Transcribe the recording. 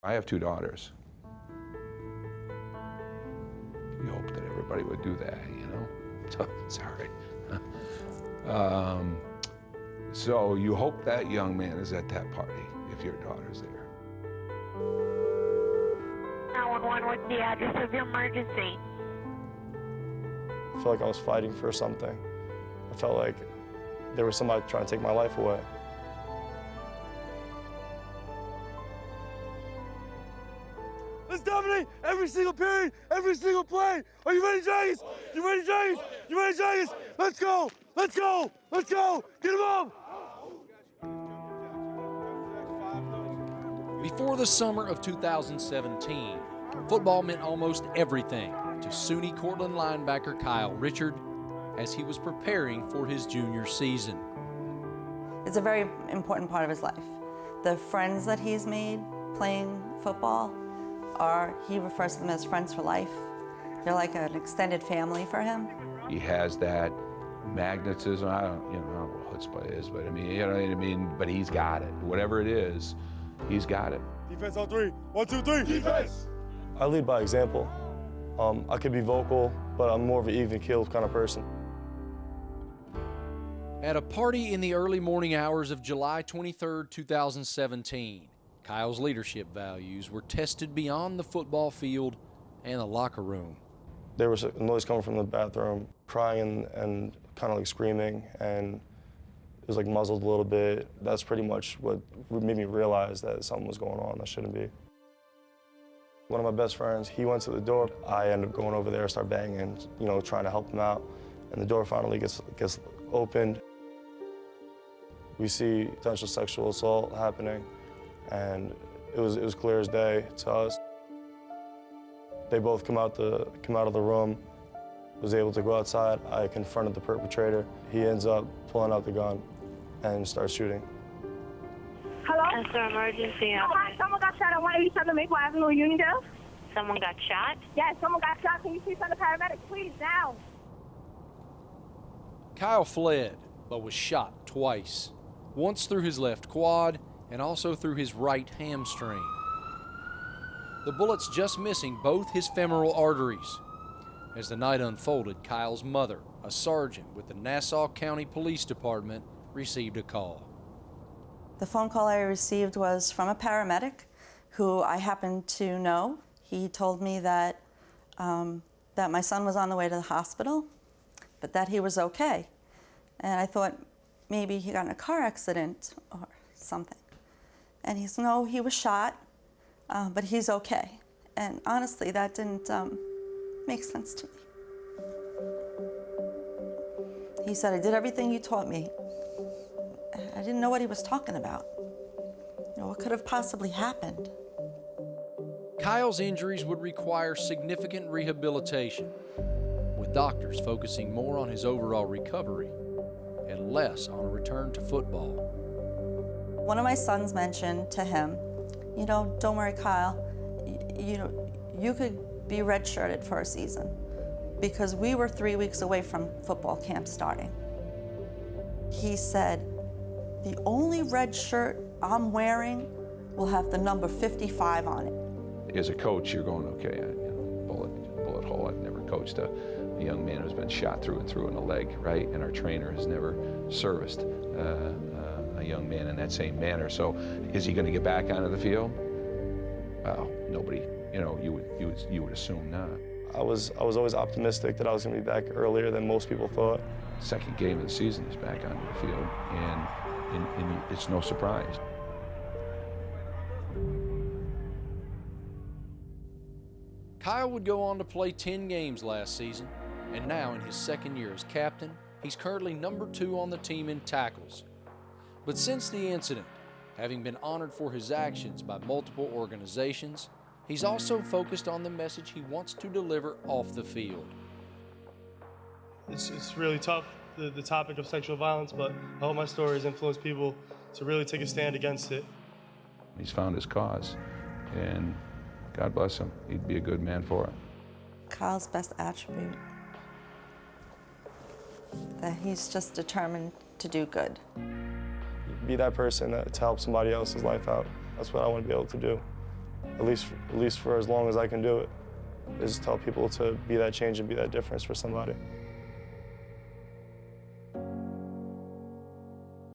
I have 2 daughters. You hope that everybody would do that, you know? Sorry. So you hope that young man is at that party if your daughter's there. 911, what's the address of your emergency? I felt like I was fighting for something. I felt like there was somebody trying to take my life away. Let's dominate every single period, every single play. Are you ready, Giants? You ready, Giants? You ready, Giants? Let's go! Let's go! Let's go! Get him up! Before the summer of 2017, football meant almost everything to SUNY Cortland linebacker Kyle Richard as he was preparing for his junior season. It's a very important part of his life. The friends that he's made playing football he refers to them as friends for life. They're like an extended family for him. He has that magnetism. I don't know what chutzpah is, but I mean, you know what I mean? But he's got it. Whatever it is, he's got it. Defense on 3. 1, 2, 3. Defense! I lead by example. I could be vocal, but I'm more of an even-keeled kind of person. At a party in the early morning hours of July 23, 2017, Kyle's leadership values were tested beyond the football field and the locker room. There was a noise coming from the bathroom, crying and kind of like screaming, and it was like muzzled a little bit. That's pretty much what made me realize that something was going on that shouldn't be. One of my best friends, he went to the door. I ended up going over there, start banging, you know, trying to help him out, and the door finally gets opened. We see potential sexual assault happening, and it was clear as day to us. They both come out of the room, was able to go outside. I confronted the perpetrator. He ends up pulling out the gun and starts shooting. Hello? That's our emergency. Hi, someone got shot on 187 Maple Avenue, Uniondale. Someone got shot? Yes, someone got shot. Can you please send the paramedics, please, now? Kyle fled, but was shot twice. Once through his left quad and also through his right hamstring. The bullets just missing both his femoral arteries. As the night unfolded, Kyle's mother, a sergeant with the Nassau County Police Department, received a call. The phone call I received was from a paramedic who I happened to know. He told me that my son was on the way to the hospital, but that he was okay. And I thought maybe he got in a car accident or something. And he said, no, he was shot, but he's okay. And honestly, that didn't make sense to me. He said, I did everything you taught me. I didn't know what he was talking about. You know, what could have possibly happened? Kyle's injuries would require significant rehabilitation, with doctors focusing more on his overall recovery and less on a return to football. One of my sons mentioned to him, you know, don't worry, Kyle, you could be redshirted for a season, because we were 3 weeks away from football camp starting. He said, the only red shirt I'm wearing will have the number 55 on it. As a coach, you're going, okay, bullet hole. I've never coached a young man who's been shot through and through in the leg, right? And our trainer has never serviced a young man in that same manner. So is he going to get back onto the field? Well, nobody, you would assume not. I was always optimistic that I was going to be back earlier than most people thought. Second game of the season, he's back onto the field, and it's no surprise. Kyle would go on to play 10 games last season, and now in his second year as captain, he's currently number 2 on the team in tackles. But since the incident, having been honored for his actions by multiple organizations, he's also focused on the message he wants to deliver off the field. It's really tough, the topic of sexual violence, but I hope my story has influenced people to really take a stand against it. He's found his cause, and God bless him. He'd be a good man for it. Kyle's best attribute, that he's just determined to do good. Be that person to help somebody else's life out. That's what I want to be able to do. at least for as long as I can do it, is tell people to be that change and be that difference for somebody.